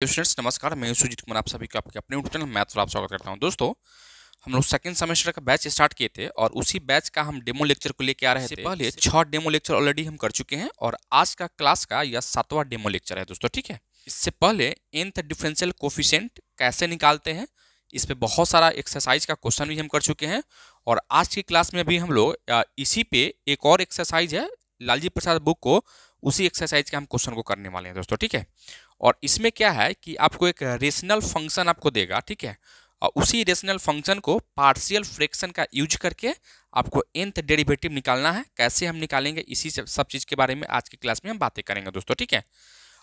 Students नमस्कार, मैं सुजीत कुमार आप सभी को आपके अपने यूट्यूब चैनल मैथ पर आप स्वागत करता हूं। दोस्तों, हम लोग सेकंड सेमेस्टर का बैच स्टार्ट किए थे और उसी बैच का हम डेमो लेक्चर को लेके आ रहे थे। पहले 6 डेमो लेक्चर ऑलरेडी हम कर चुके हैं और आज का क्लास का यह 7वां डेमो लेक्चर है दोस्तों। ठीक है, इससे पहले nth डिफरेंशियल कोफिशिएंट कैसे निकालते हैं, इस पे बहुत सारा एक्सरसाइज का क्वेश्चन भी हम कर चुके हैं और आज की क्लास में भी हम लोग इसी पे एक और एक्सरसाइज है लालजी प्रसाद बुक को, उसी एक्सरसाइज के हम क्वेश्चन को करने वाले हैं दोस्तों। ठीक है, और इसमें क्या है कि आपको एक रेशनल फंक्शन आपको देगा। ठीक है, और उसी रेशनल फंक्शन को पार्शियल फ्रैक्शन का यूज करके आपको nth डेरिवेटिव निकालना है। कैसे हम निकालेंगे, इसी सब चीज़ के बारे में आज की क्लास में हम बातें करेंगे दोस्तों। ठीक है,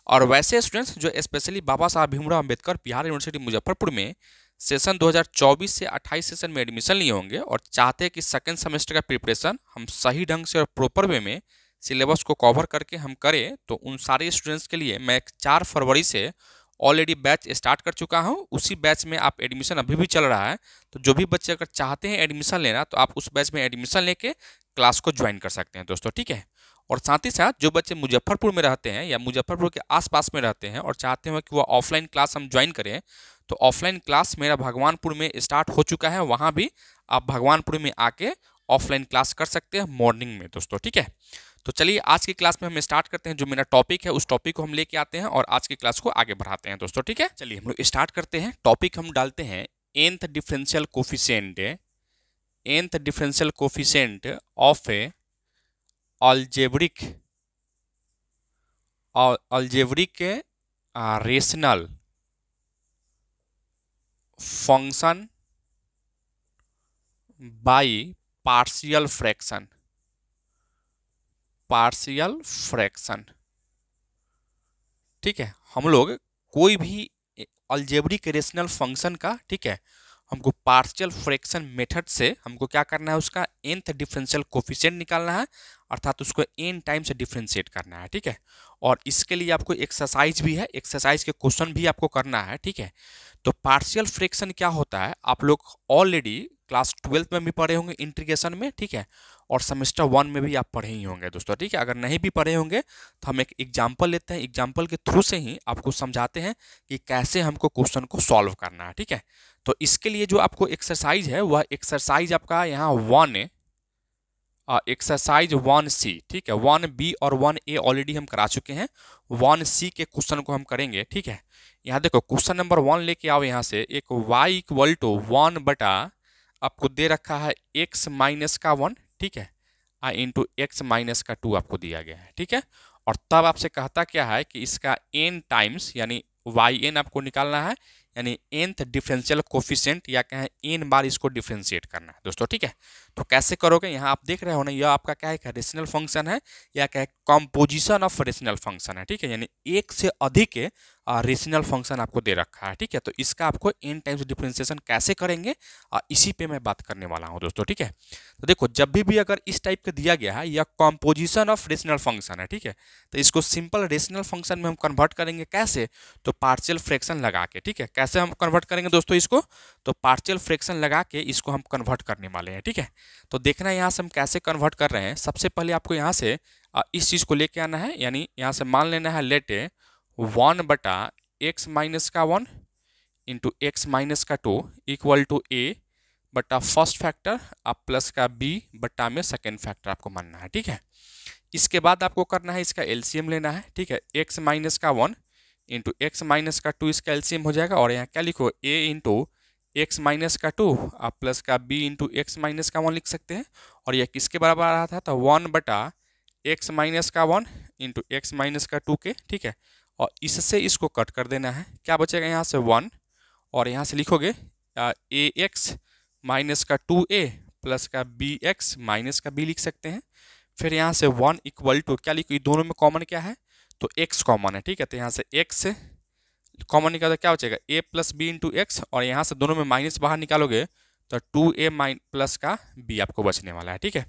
और वैसे स्टूडेंट्स जो स्पेशली बाबा साहब भीमराव अम्बेडकर बिहार यूनिवर्सिटी मुजफ्फरपुर में सेशन 2024 से 28 सेशन में एडमिशन लिए होंगे और चाहते हैं कि सेकेंड सेमेस्टर का प्रिपरेशन हम सही ढंग से और प्रॉपर वे में सिलेबस को कवर करके हम करें, तो उन सारे स्टूडेंट्स के लिए मैं 4 फरवरी से ऑलरेडी बैच स्टार्ट कर चुका हूं। उसी बैच में आप एडमिशन अभी भी चल रहा है, तो जो भी बच्चे अगर चाहते हैं एडमिशन लेना तो आप उस बैच में एडमिशन लेके क्लास को ज्वाइन कर सकते हैं दोस्तों। ठीक है, और साथ ही साथ जो बच्चे मुजफ्फरपुर में रहते हैं या मुजफ्फरपुर के आसपास में रहते हैं और चाहते हैं कि वो ऑफलाइन क्लास हम ज्वाइन करें, तो ऑफलाइन क्लास मेरा भगवानपुर में स्टार्ट हो चुका है। वहाँ भी आप भगवानपुर में आके ऑफलाइन क्लास कर सकते हैं मॉर्निंग में दोस्तों। ठीक है, तो चलिए आज की क्लास में हम स्टार्ट करते हैं। जो मेरा टॉपिक है उस टॉपिक को हम लेके आते हैं और आज की क्लास को आगे बढ़ाते हैं दोस्तों। ठीक है, चलिए हम लोग स्टार्ट करते हैं। टॉपिक हम डालते हैं nth differential coefficient, nth differential coefficient of A algebraic rational function by partial fraction. ठीक है, हम लोग कोई भी अलजेब्रिक रेशनल फंक्शन का, ठीक है, हमको पार्शियल फ्रैक्शन मेथड से हमको क्या करना है, उसका nth डिफरेंशियल कोफिशिएंट निकालना है, अर्थात उसको n टाइम से डिफरेंशिएट करना है। ठीक है, और इसके लिए आपको एक्सरसाइज भी है, एक्सरसाइज के क्वेश्चन भी आपको करना है। ठीक है, तो पार्शियल फ्रैक्शन क्या होता है आप लोग ऑलरेडी क्लास 12 में भी पढ़े होंगे इंटीग्रेशन में। ठीक है, और सेमेस्टर 1 में भी आप पढ़े ही होंगे दोस्तों। ठीक है, अगर नहीं भी पढ़े होंगे तो हम एक एग्जाम्पल लेते हैं, एग्जाम्पल के थ्रू से ही आपको समझाते हैं कि कैसे हमको क्वेश्चन को सॉल्व करना है। ठीक है, तो इसके लिए जो आपको एक्सरसाइज है वह एक्सरसाइज आपका यहाँ 1 एक्सरसाइज 1C, ठीक है, 1B और 1A ऑलरेडी हम करा चुके हैं। 1C के क्वेश्चन को हम करेंगे। ठीक है, यहाँ देखो क्वेश्चन नंबर 1 लेके आओ। यहाँ से एक y इक्वल टू 1 बटा आपको दे रखा है x माइनस का 1, ठीक है, इंटू x माइनस का 2 आपको दिया गया है। ठीक है, और तब आपसे कहता क्या है कि इसका n टाइम्स यानी yn आपको निकालना है, यानी nth डिफरेंशियल कोफिशिएंट या कहें n बार इसको डिफरेंशिएट करना है दोस्तों। ठीक है, तो कैसे करोगे, यहाँ आप देख रहे हो ना, यह आपका क्या है, रेशनल फंक्शन है या क्या है, कंपोजिशन ऑफ रेशनल फंक्शन है। ठीक है, यानी एक से अधिक रेशनल फंक्शन आपको दे रखा है। ठीक है, तो इसका आपको n टाइम्स डिफरेंशिएशन कैसे करेंगे इसी पे मैं बात करने वाला हूँ दोस्तों। ठीक है, तो देखो जब भी अगर इस टाइप का दिया गया है, यह कंपोजिशन ऑफ रेशनल फंक्शन है। ठीक है, तो इसको सिंपल रेशनल फंक्शन में हम कन्वर्ट करेंगे कैसे, तो पार्शियल फ्रैक्शन लगा के। ठीक है, कैसे हम कन्वर्ट करेंगे दोस्तों इसको, तो पार्शियल फ्रैक्शन लगा के इसको हम कन्वर्ट करने वाले हैं। ठीक है, तो देखना है यहाँ से हम कैसे कन्वर्ट कर रहे हैं। सबसे पहले आपको यहाँ से इस चीज़ को लेके आना है, यानी यहाँ से मान लेना है लेट 1 बटा x माइनस का 1 इंटू एक्स माइनस का 2 इक्वल टू a बटा फर्स्ट फैक्टर आप प्लस का b बटा में सेकेंड फैक्टर आपको मानना है। ठीक है, इसके बाद आपको करना है इसका एलसीएम लेना है। ठीक है, x माइनस का 1 इंटू एक्स माइनस का 2 इसका एलसीएम हो जाएगा, और यहाँ क्या लिखो a इंटू एक्स माइनस का 2 आप प्लस का b इंटू एक्स माइनस का 1 लिख सकते हैं। और यह किसके बराबर आ रहा था, तो 1 बटा एक्स माइनस का 1 इंटू एक्स माइनस का 2 के। ठीक है, और इससे इसको कट कर देना है, क्या बचेगा यहाँ से 1, और यहाँ से लिखोगे ए एक्स माइनस का 2a प्लस का बी एक्स माइनस का b लिख सकते हैं। फिर यहाँ से 1 इक्वल टू क्या लिखो, दोनों में कॉमन क्या है, तो x कॉमन है। ठीक है, तो यहाँ से x कॉमन निकालो, क्या बचेगा a plus b into x, और यहाँ से दोनों में माइनस बाहर निकालोगे तो 2a प्लस का b आपको बचने वाला है। ठीक है,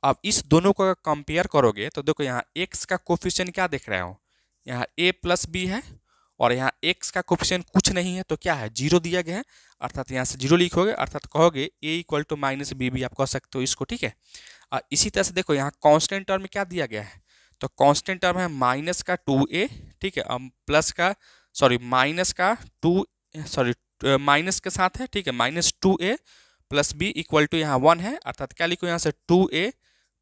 अब इस दोनों को कंपेयर करोगे तो देखो यहाँ x का कोफिशिएंट क्या देख रहे हो, यहाँ a प्लस बी है, और यहाँ x का कोफिशिएंट कुछ नहीं है तो क्या है, 0 दिया गया है, अर्थात यहाँ से 0 लिखोगे, अर्थात कहोगे a equal to minus b भी आप कह सकते हो इसको। ठीक है, इसी तरह से देखो यहाँ कांस्टेंट टर्म में क्या दिया गया है, तो कांस्टेंट टर्म है माइनस का 2a, ठीक है, प्लस का सॉरी माइनस का टू, सॉरी माइनस के साथ है, ठीक है, -2a plus B equal to यहाँ 1 है, अर्थात क्या लिखो यहाँ से 2a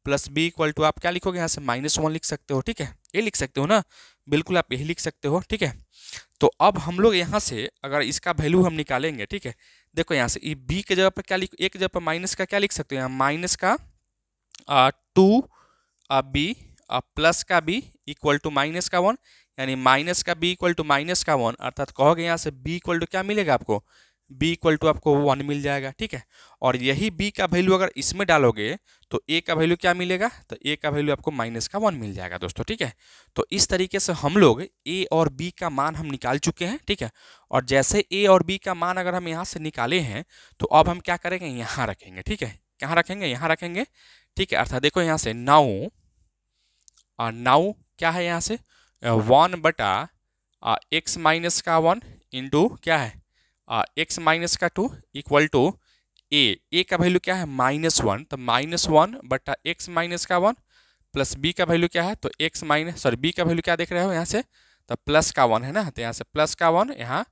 plus B equal to, आप क्या लिखोगे यहाँ से -1 लिख सकते हो, ठीक है, ये लिख सकते हो ना, बिल्कुल आप यही लिख सकते हो, ठीक है। तो अब हम लोग यहाँ से अगर इसका वैल्यू हम निकालेंगे, ठीक है, देखो यहाँ से बी के जगह पर क्या लिख, एक जगह पर माइनस का क्या लिख सकते हो, यहाँ माइनस का 2 बी प्लस का बी इक्वल टू माइनस का 1, यानी माइनस का बी इक्वल टू माइनस का 1, अर्थात कहोगे यहाँ से बी इक्वल टू क्या मिलेगा आपको, बी इक्वल टू आपको 1 मिल जाएगा, ठीक है। और यही बी का वैल्यू अगर इसमें डालोगे तो ए का वैल्यू क्या मिलेगा, तो ए का वैल्यू आपको माइनस का 1 मिल जाएगा दोस्तों, ठीक है। तो इस तरीके से हम लोग ए और बी का मान हम निकाल चुके हैं, ठीक है। और जैसे ए और बी का मान अगर हम यहाँ से निकाले हैं तो अब हम क्या करेंगे, यहाँ रखेंगे, ठीक है, कहाँ रखेंगे, यहाँ रखेंगे, ठीक है। अर्थात देखो यहाँ से नाउ क्या है, यहाँ से 1 बटा एक्स माइनस का 1 इंटू क्या है एक्स माइनस का 2 इक्वल टू ए का वैल्यू क्या है -1, तो -1 बटा एक्स माइनस का 1 प्लस बी का वैल्यू क्या है, तो एक्स माइनस, सॉरी बी का वैल्यू क्या देख रहे हो यहाँ से, तो प्लस का 1 है ना, तो यहाँ से प्लस का 1, यहाँ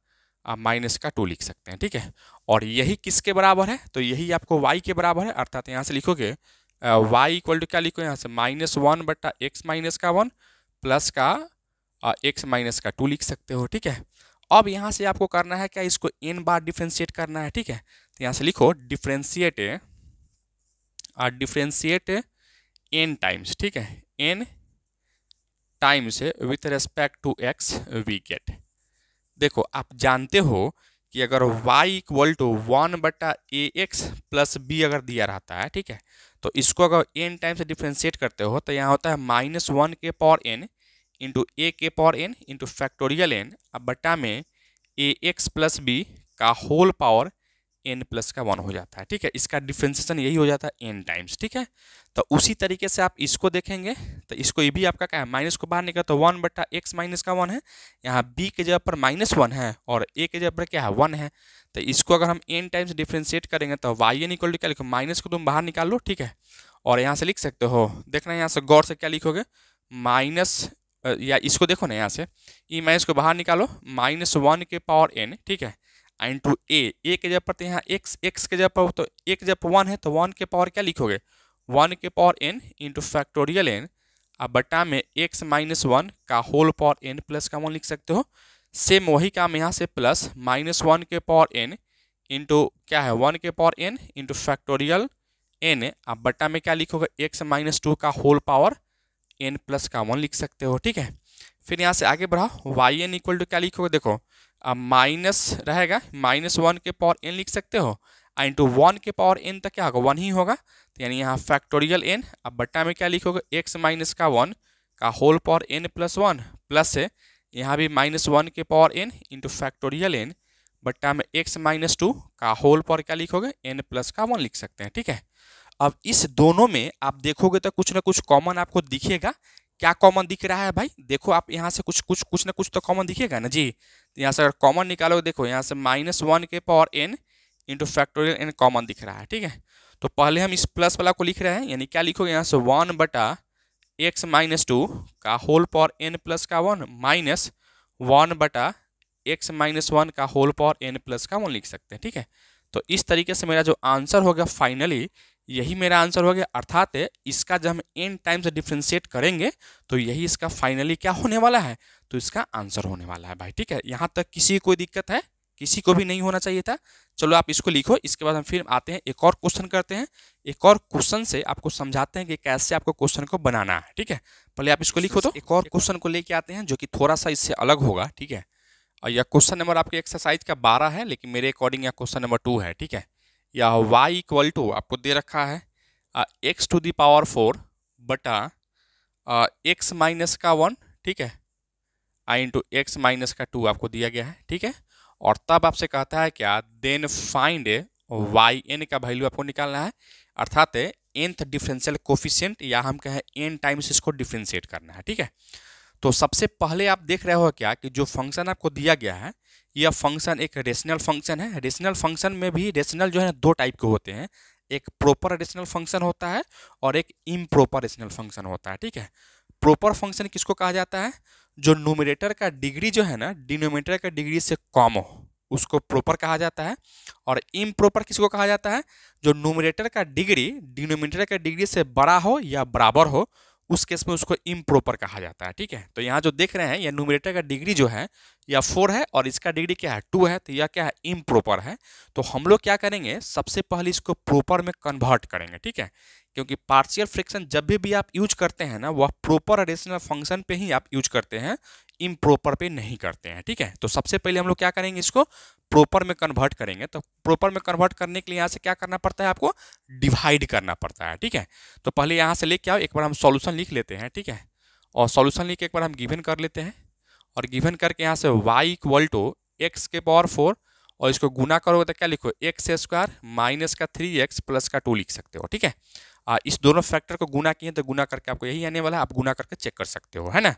माइनस का 2 लिख सकते हैं, ठीक है। और यही किसके बराबर है, तो यही आपको y के बराबर है, अर्थात यहाँ से लिखोगे y इक्वल टू क्या लिखो यहाँ से -1 बटा एक्स माइनस का 1 प्लस का एक्स माइनस का 2 लिख सकते हो, ठीक है। अब यहाँ से आपको करना है क्या, इसको n बार डिफ्रेंशिएट करना है, ठीक है। तो यहाँ से लिखो डिफ्रेंशिएट n टाइम्स, ठीक है, n times with respect to x we get. देखो आप जानते हो कि अगर y इक्वल टू 1 बटा ए एक्स प्लस बी अगर दिया रहता है, ठीक है, तो इसको अगर n टाइम से डिफ्रेंशिएट करते हो तो यहाँ होता है -1 के पावर n इंटू ए के power n into factorial n, अब बटा में ए एक्स प्लस बी का होल पावर n प्लस का 1 हो जाता है, ठीक है। इसका डिफ्रेंसिएशन यही हो जाता है n टाइम्स, ठीक है। तो उसी तरीके से आप इसको देखेंगे तो इसको ये भी आपका क्या है, माइनस को बाहर निकला तो 1 बटा एक्स माइनस का 1 है, यहाँ b के जगह पर -1 है और a के जगह पर क्या है 1 है, तो इसको अगर हम n टाइम्स डिफ्रेंशिएट करेंगे तो yn इक्वल टू क्या लिखो, माइनस को तुम बाहर निकाल लो, ठीक है। और यहाँ से लिख सकते हो, देखना यहाँ से गौर से क्या लिखोगे, माइनस, या इसको देखो ना यहाँ से ई माइनस को बाहर निकालो, -1 के पावर n, ठीक है, इंटू ए के जगह पर, तो यहाँ एक्स के जगह पर, तो ए के जगह पर 1 है तो 1 के पावर क्या लिखोगे, 1 के power n into factorial n, अब बटा में x -1 का होल पावर n प्लस का 1 लिख सकते हो। सेम वही काम यहाँ से प्लस -1 के पावर n इंटू क्या है 1 के power n into factorial n, अब बटा में क्या लिखोगे x -2 का होल पावर n प्लस का 1 लिख सकते हो, ठीक है। फिर यहाँ से आगे बढ़ाओ, yn इक्वल टू क्या लिखोगे, देखो अब माइनस रहेगा, -1 के पावर n लिख सकते हो, इंटू 1 के पावर n तक क्या होगा 1 ही होगा, तो यानी यहाँ फैक्टोरियल n, अब बट्टा में क्या लिखोगे x माइनस का 1 का whole power n plus 1 plus है यहाँ भी -1 के power n into factorial n बट्टा में x -2 का होल पावर क्या लिखोगे n प्लस का 1 लिख सकते हैं, ठीक है। अब इस दोनों में आप देखोगे तो कुछ ना कुछ कॉमन आपको दिखेगा। क्या कॉमन दिख रहा है भाई, देखो आप यहाँ से कुछ ना कुछ तो कॉमन दिखेगा ना जी। तो यहाँ से अगर कॉमन निकालोगे, देखो यहाँ से -1 के power n into factorial n common दिख रहा है, ठीक है। तो पहले हम इस प्लस वाला को लिख रहे हैं, यानी क्या लिखोगे यहाँ से 1 बटा x -2 का होल पावर n प्लस का 1 माइनस 1 बटा x -1 का होल पावर n प्लस का 1 लिख सकते हैं, ठीक है। तो इस तरीके से मेरा जो आंसर हो गया फाइनली यही मेरा आंसर हो गया, अर्थात इसका जब हम n टाइम से डिफ्रेंशिएट करेंगे तो यही इसका फाइनली क्या होने वाला है, तो इसका आंसर होने वाला है भाई, ठीक है। यहाँ तक किसी कोई दिक्कत है, किसी को भी नहीं होना चाहिए था। चलो आप इसको लिखो, इसके बाद हम फिर आते हैं एक और क्वेश्चन करते हैं, एक और क्वेश्चन से आपको समझाते हैं कि कैसे आपको क्वेश्चन को बनाना है, ठीक है। पहले आप इसको लिखो, तो एक और क्वेश्चन को लेके आते हैं जो कि थोड़ा सा इससे अलग होगा, ठीक है। और यह क्वेश्चन नंबर आपके एक्सरसाइज का 12 है, लेकिन मेरे अकॉर्डिंग यह क्वेश्चन नंबर 2 है, ठीक है। यह y इक्वल टू आपको दे रखा है x टू दी पावर 4 बटा x माइनस का 1, ठीक है, इंटू x माइनस का 2 आपको दिया गया है, ठीक है। और तब आपसे कहता है क्या, देन फाइंड yn का वैल्यू आपको निकालना है, अर्थात nth डिफरेंशियल कोफिशिएंट, या हम कहें n टाइम्स इसको डिफरेंशिएट करना है, ठीक है। तो सबसे पहले आप देख रहे हो क्या कि जो फंक्शन आपको दिया गया है यह फंक्शन एक रेशनल फंक्शन है। रेशनल फंक्शन में भी रेशनल जो है दो टाइप के होते हैं, एक प्रॉपर रेशनल फंक्शन होता है और एक इम्प्रॉपर रेशनल फंक्शन होता है, ठीक है। प्रॉपर फंक्शन किसको कहा जाता है, जो न्यूमरेटर का डिग्री जो है ना डिनोमिनेटर का डिग्री से कम हो उसको प्रॉपर कहा जाता है, और इम्प्रॉपर किसको कहा जाता है, जो न्यूमरेटर का डिग्री डिनोमिनेटर का डिग्री से बड़ा हो या बराबर हो उस केस में उसको इम्प्रॉपर कहा जाता है। ठीक है, तो यहाँ जो देख रहे हैं ये न्यूमरेटर का डिग्री जो है या 4 है और इसका डिग्री क्या है 2 है, तो यह क्या है इम्प्रॉपर है। तो हम लोग क्या करेंगे, सबसे पहले इसको प्रॉपर में कन्वर्ट करेंगे। ठीक है, क्योंकि पार्शियल फ्रैक्शन जब भी आप यूज करते हैं ना वह प्रॉपर रेशनल फंक्शन पे ही आप यूज करते हैं, इम्प्रॉपर पे नहीं करते हैं। ठीक है, तो सबसे पहले हम लोग क्या करेंगे, इसको प्रॉपर में कन्वर्ट करेंगे। तो प्रॉपर में कन्वर्ट करने के लिए यहाँ से क्या करना पड़ता है, आपको डिवाइड करना पड़ता है। ठीक है, तो पहले यहाँ से लेके आओ, एक बार हम सॉल्यूशन लिख लेते हैं। ठीक है, और सॉल्यूशन लिख के एक बार हम गिवन कर लेते हैं, और गिवन करके यहाँ से y इक्वल टू एक्स के पावर 4 और इसको गुना करोगे तो क्या लिखो, एक्स स्क्वायर माइनस का 3x प्लस का 2 लिख सकते हो। ठीक है, इस दोनों फैक्टर को गुना किए तो गुना करके आपको यही आने वाला है, आप गुना करके चेक कर सकते हो, है ना।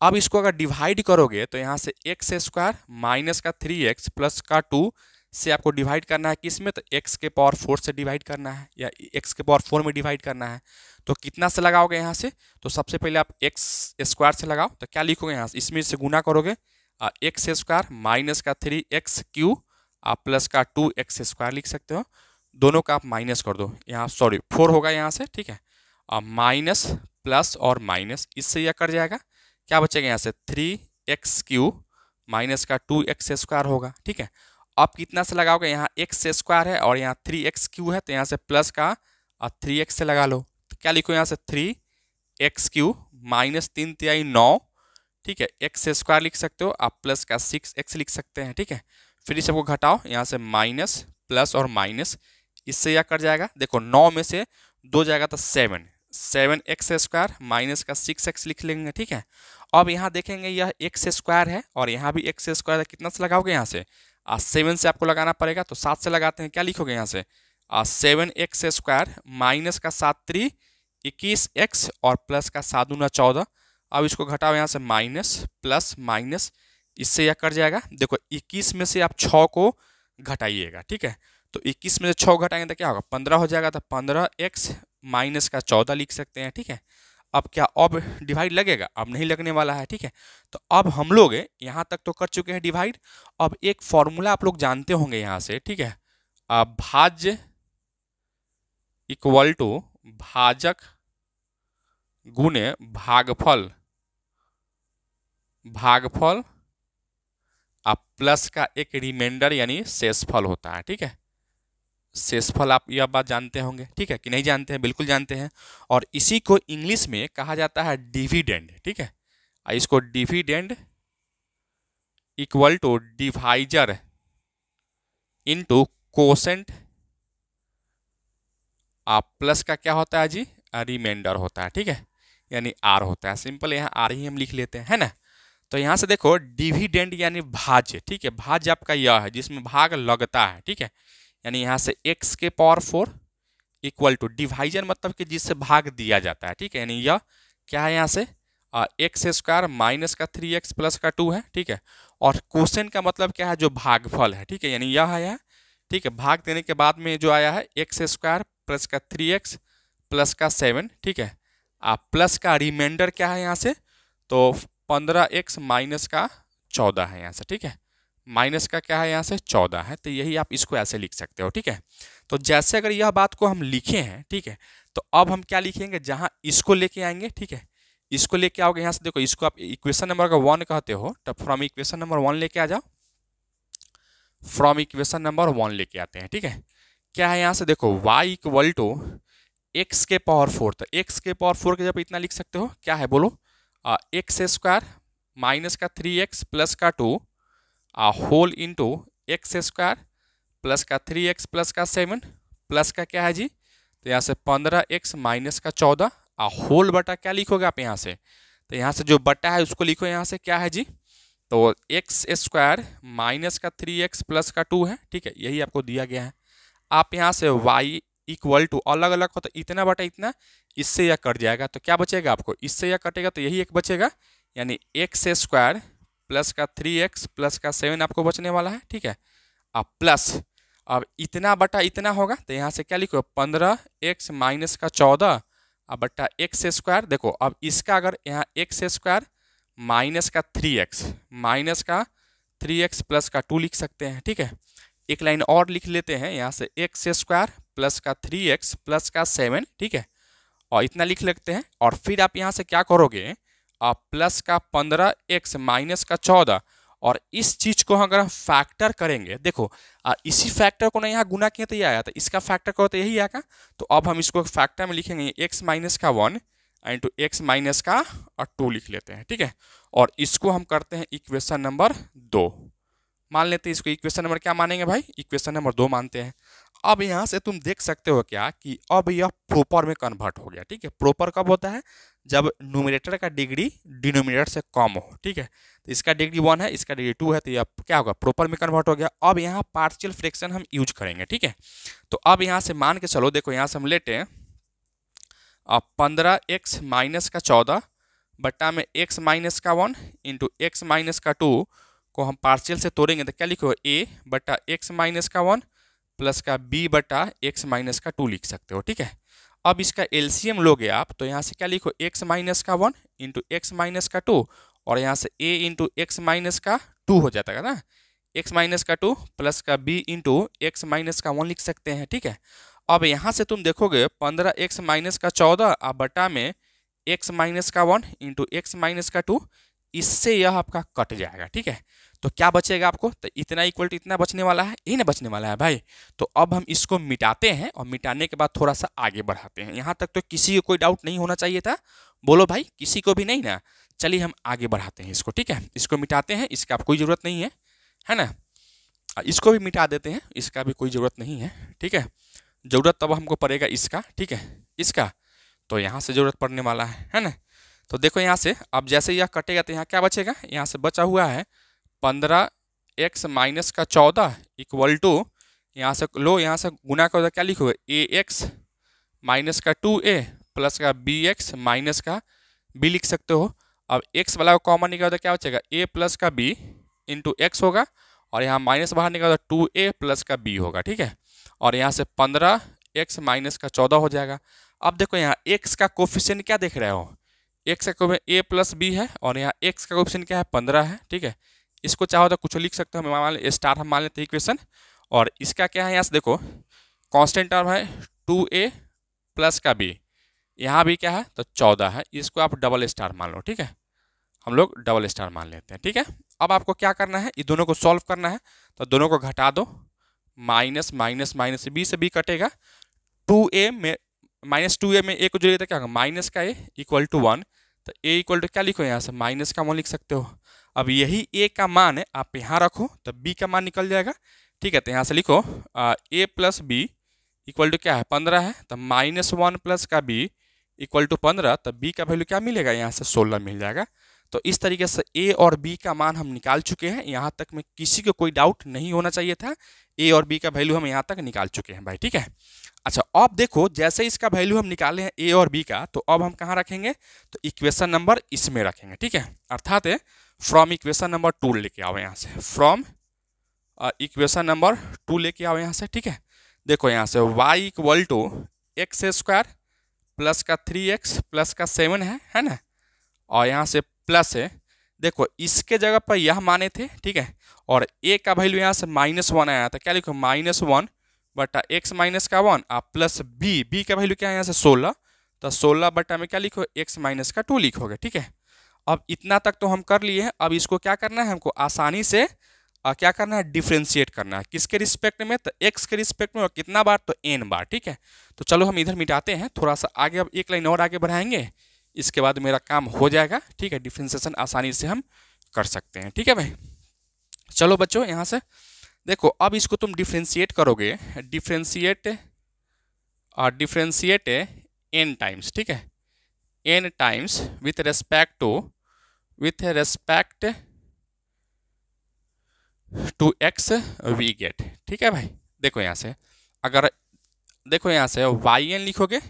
अब इसको अगर डिवाइड करोगे तो यहाँ से एक्स स्क्वायर माइनस का 3x प्लस का 2 से आपको डिवाइड करना है किस में, तो x के पावर 4 से डिवाइड करना है या x के पावर 4 में डिवाइड करना है। तो कितना से लगाओगे यहाँ से, तो सबसे पहले आप x स्क्वायर से लगाओ, तो क्या लिखोगे यहाँ से, इसमें से गुना करोगे एक्स स्क्वायर माइनस का 3x क्यू प्लस का 2x स्क्वायर लिख सकते हो। दोनों का आप माइनस कर दो, यहाँ सॉरी 4 होगा यहाँ से। ठीक है, माइनस प्लस और माइनस, इससे यह कर जाएगा, क्या बचेगा यहाँ से 3x क्यू माइनस का 2x स्क्वायर होगा। ठीक है, अब कितना से लगाओगे, यहाँ x स्क्वायर है और यहाँ 3x क्यू है, तो यहाँ से प्लस का 3x से लगा लो, तो क्या लिखो यहाँ से 3x क्यू माइनस 3 तिहाई 9। ठीक है, x स्क्वायर लिख सकते हो आप, प्लस का 6x लिख सकते हैं। ठीक है, फिर इस सबको घटाओ, यहाँ से माइनस प्लस और माइनस, इससे यह कर जाएगा, देखो 9 में से 2 जाएगा तो 7x स्क्वायर माइनस का 6x लिख लेंगे। ठीक है, अब यहाँ देखेंगे यह x स्क्वायर है और यहाँ भी x स्क्वायर है, कितना से लगाओगे यहाँ से 7 से आपको लगाना पड़ेगा, तो 7 से लगाते हैं, क्या लिखोगे यहाँ से 7x स्क्वायर माइनस का 7 3 21x और प्लस का 7 दूना 14। अब इसको घटाओ यहाँ से माइनस प्लस माइनस, इससे यह कर जाएगा, देखो 21 में से आप 6 को घटाइएगा। ठीक है, तो 21 में से 6 घटाएंगे तो क्या होगा 15 हो जाएगा, तो 15x माइनस का 14 लिख सकते हैं। ठीक है, अब क्या अब डिवाइड लगेगा, अब नहीं लगने वाला है। ठीक है, तो अब हम लोग यहाँ तक तो कर चुके हैं डिवाइड। अब एक फॉर्मूला आप लोग जानते होंगे यहाँ से। ठीक है, भाज्य इक्वल टू भाजक गुणे भागफल, भागफल प्लस का एक रिमाइंडर यानी शेषफल होता है। ठीक है, शेषफल आप यह बात जानते होंगे। ठीक है, कि नहीं जानते हैं, बिल्कुल जानते हैं, और इसी को इंग्लिश में कहा जाता है डिविडेंड। ठीक है, इसको dividend equal to divisor into quotient plus का क्या होता है जी, रिमाइंडर होता है। ठीक है, यानी आर होता है, सिंपल यहाँ आर ही हम लिख लेते हैं, है ना। तो यहाँ से देखो डिविडेंड यानी भाज्य। ठीक है, भाज्य आपका यह है जिसमें भाग लगता है। ठीक है, यानी यहाँ से x के पावर 4 इक्वल टू डिवाइजर मतलब कि जिससे भाग दिया जाता है। ठीक है, यानी यह क्या है यहाँ से एक्स स्क्वायर माइनस का 3x प्लस का 2 है। ठीक है, और क्वेश्चन का मतलब क्या है, जो भागफल है। ठीक है, यानी यह है यह। ठीक है, भाग देने के बाद में जो आया है एक्स स्क्वायर प्लस का 3x प्लस का 7। ठीक है, प्लस का रिमाइंडर क्या है यहाँ से, तो 15x माइनस का 14 है यहाँ से। ठीक है, माइनस का क्या है यहाँ से 14 है, तो यही आप इसको ऐसे लिख सकते हो। ठीक है, तो जैसे अगर यह बात को हम लिखे हैं, ठीक है, तो अब हम क्या लिखेंगे, जहाँ इसको लेके आएंगे। ठीक है, इसको लेके आओगे यहाँ से, देखो इसको आप इक्वेशन नंबर का 1 कहते हो, तो फ्रॉम इक्वेशन नंबर 1 लेके आ जाओ, फ्रॉम इक्वेशन नंबर 1 लेके आते हैं। ठीक है, क्या है यहाँ से देखो y इक्वल टू एक्स के पावर 4, तो एक्स के पावर 4 के जब इतना लिख सकते हो, क्या है बोलो, एक्स स्क्वायर माइनस का 3x प्लस का 2 whole into x square plus का 3x प्लस का 7 प्लस का क्या है जी, तो यहाँ से 15x माइनस का 14 होल बटा क्या लिखोगे आप यहाँ से, तो यहाँ से जो बटा है उसको लिखो यहाँ से क्या है जी, तो एक्स स्क्वायर माइनस का 3x प्लस का 2 है। ठीक है, यही आपको दिया गया है। आप यहाँ से y इक्वल टू अलग अलग हो तो इतना बटा इतना, इससे यह कट जाएगा, तो क्या बचेगा आपको, इससे यह कटेगा तो यही एक बचेगा, यानी एक्स स्क्वायर प्लस का 3x प्लस का 7 आपको बचने वाला है। ठीक है, अब प्लस अब इतना बटा इतना होगा, तो यहाँ से क्या लिखो 15x माइनस का 14 अब बटा एक्स स्क्वायर। देखो अब इसका अगर यहाँ एक्स स्क्वायर माइनस का 3x, माइनस का 3x प्लस का 2 लिख सकते हैं। ठीक है, एक लाइन और लिख लेते हैं यहाँ से, एक्स स्क्वायर प्लस का 3x प्लस का 7। ठीक है, और इतना लिख लेते हैं। और फिर आप यहाँ से क्या करोगे, आप प्लस का 15x माइनस का 14, और इस चीज को अगर हम फैक्टर करेंगे, देखो इसी फैक्टर को ना यहाँ गुना किए तो ये आया था, इसका फैक्टर करो तो यही आएगा। तो अब हम इसको फैक्टर में लिखेंगे x माइनस का 1 इंटू एक्स माइनस का 2 लिख लेते हैं। ठीक है, और इसको हम करते हैं इक्वेशन नंबर 2, मान लेते हैं इसको इक्वेशन नंबर क्या मानेंगे भाई, इक्वेशन नंबर 2 मानते हैं। अब यहाँ से तुम देख सकते हो क्या कि अब यह प्रॉपर में कन्वर्ट हो गया। ठीक है, प्रॉपर कब होता है, जब न्यूमरेटर का डिग्री डिनोमिनेटर से कम हो। ठीक है, तो इसका डिग्री 1 है, इसका डिग्री 2 है, तो यह क्या होगा, प्रॉपर में कन्वर्ट हो गया। अब यहाँ पार्शियल फ्रैक्शन हम यूज करेंगे। ठीक है, तो अब यहाँ से मान के चलो, देखो यहाँ से हम लेते हैं 15x माइनस का 14 बट्टा में x माइनस का 1 इंटू एक्स माइनस का 2 को हम पार्शियल से तोड़ेंगे तो क्या लिखो, a बट्टा एक्स माइनस का 1 प्लस का b बट्टा एक्स माइनस का 2 लिख सकते हो। ठीक है, अब इसका एलसीएम लोगे आप तो यहाँ से क्या लिखो, x माइनस का 1 इंटू एक्स माइनस का 2, और यहाँ से a इंटू एक्स माइनस का 2 हो जाता है ना, x माइनस का 2 प्लस का b इंटू एक्स माइनस का 1 लिख सकते हैं। ठीक है, अब यहाँ से तुम देखोगे 15x माइनस का 14 आप बटा में x माइनस का 1 इंटू एक्स माइनस का 2, इससे यह आपका कट जाएगा। ठीक है, तो क्या बचेगा आपको, तो इतना इक्वल टू इतना बचने वाला है, ये ना बचने वाला है भाई। तो अब हम इसको मिटाते हैं, और मिटाने के बाद थोड़ा सा आगे बढ़ाते हैं। यहाँ तक तो किसी को कोई डाउट नहीं होना चाहिए था, बोलो भाई, किसी को भी नहीं ना। चलिए हम आगे बढ़ाते हैं इसको। ठीक है, इसको मिटाते हैं, इसका कोई ज़रूरत नहीं है ना, इसको भी मिटा देते हैं, इसका भी कोई ज़रूरत नहीं है। ठीक है, ज़रूरत तब हमको पड़ेगा इसका। ठीक है, इसका तो यहाँ से ज़रूरत पड़ने वाला है ना। तो देखो यहाँ से अब जैसे यह कटेगा तो यहाँ क्या बचेगा, यहाँ से बचा हुआ है 15x माइनस का 14 इक्वल टू, यहाँ से लो, यहाँ से गुना कर क्या लिखोगे, ax माइनस का 2a प्लस का bx माइनस का b लिख सकते हो। अब x वाला को कॉमन निकालो तो क्या बचेगा, a प्लस का b इंटू एक्स होगा, और यहाँ माइनस बाहर निकालो तो 2a प्लस का b होगा। ठीक है, और यहाँ से 15x माइनस का 14 हो जाएगा। अब देखो यहाँ x का कोफिशिएंट क्या देख रहे हो, x का कोफिशिएंट a प्लस b है, और यहाँ x का कोफिशिएंट क्या है, 15 है। ठीक है, इसको चाहो तो कुछ लिख सकते हो, मान स्टार हम मान लेते हैं इक्वेशन। और इसका क्या है, यहाँ से देखो कांस्टेंट टर्म है 2a प्लस का b, यहाँ भी क्या है तो 14 है, इसको आप डबल स्टार मान लो। ठीक है, हम लोग डबल स्टार मान लेते हैं। ठीक है, अब आपको क्या करना है, ये दोनों को सॉल्व करना है, तो दोनों को घटा दो, माइनस माइनस माइनस b से b कटेगा, 2a में माइनस 2a में a को जोड़िए तो क्या होगा, माइनस का a इक्वल टू 1, तो a इक्वल टू क्या लिखो, यहाँ से माइनस का 1 लिख सकते हो। अब यही a का मान है, आप यहाँ रखो तो b का मान निकल जाएगा। ठीक है, तो यहाँ से लिखो a plus b equal to क्या है, 15 है, तो माइनस 1 प्लस का b इक्वल टू 15, तो b का वैल्यू क्या मिलेगा, यहाँ से 16 मिल जाएगा। तो इस तरीके से a और b का मान हम निकाल चुके हैं। यहाँ तक में किसी को कोई डाउट नहीं होना चाहिए था, a और b का वैल्यू हम यहाँ तक निकाल चुके हैं भाई। ठीक है, अच्छा अब देखो जैसे इसका वैल्यू हम निकाले हैं a और b का, तो अब हम कहाँ रखेंगे, तो इक्वेशन नंबर इसमें रखेंगे। ठीक है, अर्थात फ्रॉम इक्वेशन नंबर 2 लेके आओ यहाँ से, फ्रॉम इक्वेशन नंबर 2 लेके आओ यहाँ से। ठीक है, देखो यहाँ से y equal to x square plus का 3x प्लस का 7 है ना, और यहाँ से प्लस है, देखो इसके जगह पर यह माने थे। ठीक है, और a का वैल्यू यहाँ से -1 आया था, क्या लिखो, -1 बटा x माइनस का 1 आप प्लस b का वैल्यू क्या है यहाँ से 16, तो 16 बटा में क्या लिखो, x माइनस का 2 लिखोगे। ठीक है, अब इतना तक तो हम कर लिए हैं। अब इसको क्या करना है, हमको आसानी से क्या करना है, डिफ्रेंशिएट करना है। किसके रिस्पेक्ट में, तो x के रिस्पेक्ट में, और कितना बार, तो n बार। ठीक है, तो चलो हम इधर मिटाते हैं, थोड़ा सा आगे, अब एक लाइन और आगे बढ़ाएंगे, इसके बाद मेरा काम हो जाएगा। ठीक है, डिफ्रेंशिएशन आसानी से हम कर सकते हैं। ठीक है भाई, चलो बच्चों यहाँ से देखो, अब इसको तुम डिफ्रेंशिएट करोगे, डिफ्रेंशिएट n टाइम्स। ठीक है, n times with respect to x we get. ठीक है भाई, देखो यहाँ से अगर देखो यहाँ से yn लिखोगे,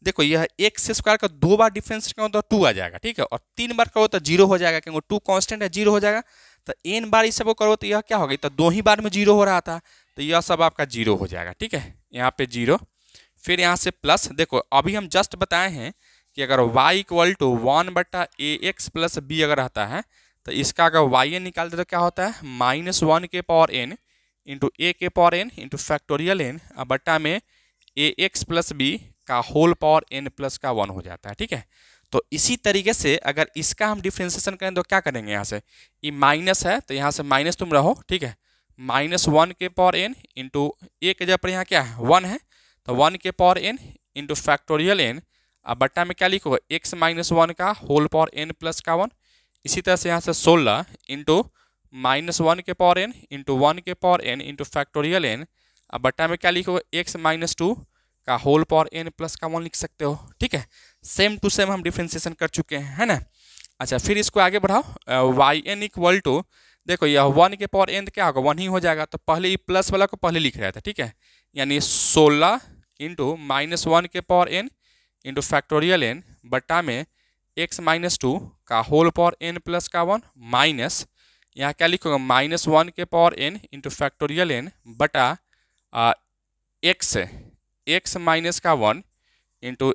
देखो यह एक्स स्क्वायर का 2 बार डिफरेंस करो तो 2 आ जाएगा। ठीक है, और 3 बार करो तो 0 हो जाएगा, क्योंकि 2 कांस्टेंट है, 0 हो जाएगा। तो n बार इस सबको करो तो यह क्या होगा, तो 2 ही बार में 0 हो रहा था, तो यह सब आपका 0 हो जाएगा। ठीक है, यहाँ पे 0, फिर यहाँ से प्लस, देखो अभी हम जस्ट बताए हैं कि अगर y equal to 1/ax plus b अगर रहता है तो इसका अगर y n निकालते तो क्या होता है -1 के पावर n इंटू ए के power n into factorial n बट्टा में ax प्लस बी का होल पावर n प्लस का 1 हो जाता है। ठीक है, तो इसी तरीके से अगर इसका हम डिफ्रेंसिएशन करें तो क्या करेंगे, यहाँ से ये माइनस है तो यहाँ से माइनस तुम रहो। ठीक है, -1 के पावर n इंटू ए के जगह पर यहाँ क्या है 1 है तो 1 के power n into factorial n अब बट्टा में क्या लिखोगे x -1 का होल पावर n प्लस का 1। इसी तरह से यहाँ से 16 इंटू -1 के पावर n इंटू 1 के power n into factorial n अब बट्टा में क्या लिखोगे x -2 का होल पावर n प्लस का 1 लिख सकते हो। ठीक है, सेम टू सेम हम डिफ्रेंसिएशन कर चुके हैं, है ना। अच्छा, फिर इसको आगे बढ़ाओ y n इक्वल टू, देखो यह 1 के पावर n क्या होगा 1 ही हो जाएगा, तो पहले ये प्लस वाला को पहले लिख रहा था। ठीक है, यानी 16 इंटू -1 के power n into factorial n बट्टा में x -2 का होल पावर n प्लस का 1 माइनस यहाँ क्या लिखोगे -1 के power n into factorial n बटा x माइनस का 1 इंटू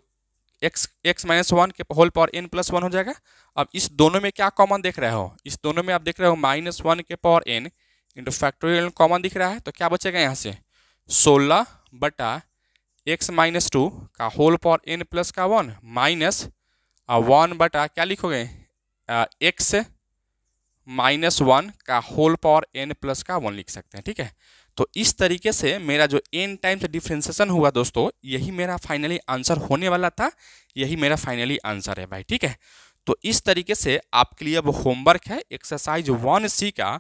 x -1 के होल पावर n प्लस 1 हो जाएगा। अब इस दोनों में क्या कॉमन देख रहे हो, इस दोनों में आप देख रहे हो -1 के power n into factorial common दिख रहा है, तो क्या बचेगा यहाँ से 16 बटा x -2 का होल पावर n प्लस का 1 माइनस 1 बटा क्या लिखोगे x -1 का होल पावर n प्लस का 1 लिख सकते हैं। ठीक है, तो इस तरीके से मेरा जो n टाइम्स डिफ्रेंसिएशन हुआ दोस्तों, यही मेरा फाइनली आंसर होने वाला था, यही मेरा फाइनली आंसर है भाई। ठीक है, तो इस तरीके से आपके लिए अब होमवर्क है एक्सरसाइज 1C का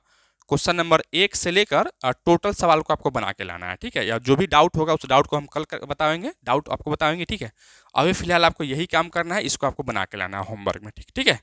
क्वेश्चन नंबर 1 से लेकर टोटल सवाल को आपको बना के लाना है। ठीक है, या जो भी डाउट होगा उस डाउट को हम कल बताएंगे, डाउट आपको बताएंगे। ठीक है, अभी फिलहाल आपको यही काम करना है, इसको आपको बना के लाना है होमवर्क में। ठीक है,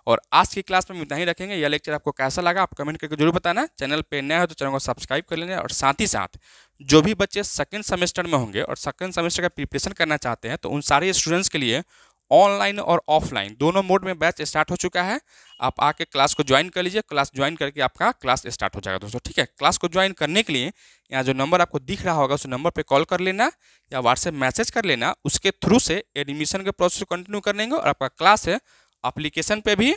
और आज की क्लास में हम इतना ही रखेंगे। यह लेक्चर आपको कैसा लगा आप कमेंट करके जरूर बताना। चैनल पे नया हो तो चैनल को सब्सक्राइब कर लेना, और साथ ही साथ जो भी बच्चे सेकंड सेमेस्टर में होंगे और सेकंड सेमेस्टर का प्रिपरेशन करना चाहते हैं तो उन सारे स्टूडेंट्स के लिए ऑनलाइन और ऑफलाइन दोनों मोड में बैच स्टार्ट हो चुका है। आप आके क्लास को ज्वाइन कर लीजिए, क्लास ज्वाइन करके आपका क्लास स्टार्ट हो जाएगा दोस्तों। ठीक है, क्लास को ज्वाइन करने के लिए यहाँ जो नंबर आपको दिख रहा होगा उस नंबर पे कॉल कर लेना या व्हाट्सएप मैसेज कर लेना, उसके थ्रू से एडमिशन के प्रोसेस को कंटिन्यू कर लेंगे और आपका क्लास है एप्लीकेशन पे भी,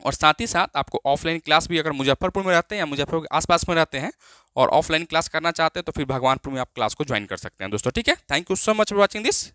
और साथ ही साथ आपको ऑफलाइन क्लास भी अगर मुजफ्फरपुर में रहते हैं या मुजफ्फरपुर के आसपास में रहते हैं और ऑफलाइन क्लास करना चाहते हैं तो फिर भगवानपुर में आप क्लास को ज्वाइन कर सकते हैं दोस्तों। ठीक है, thank you so much for watching this.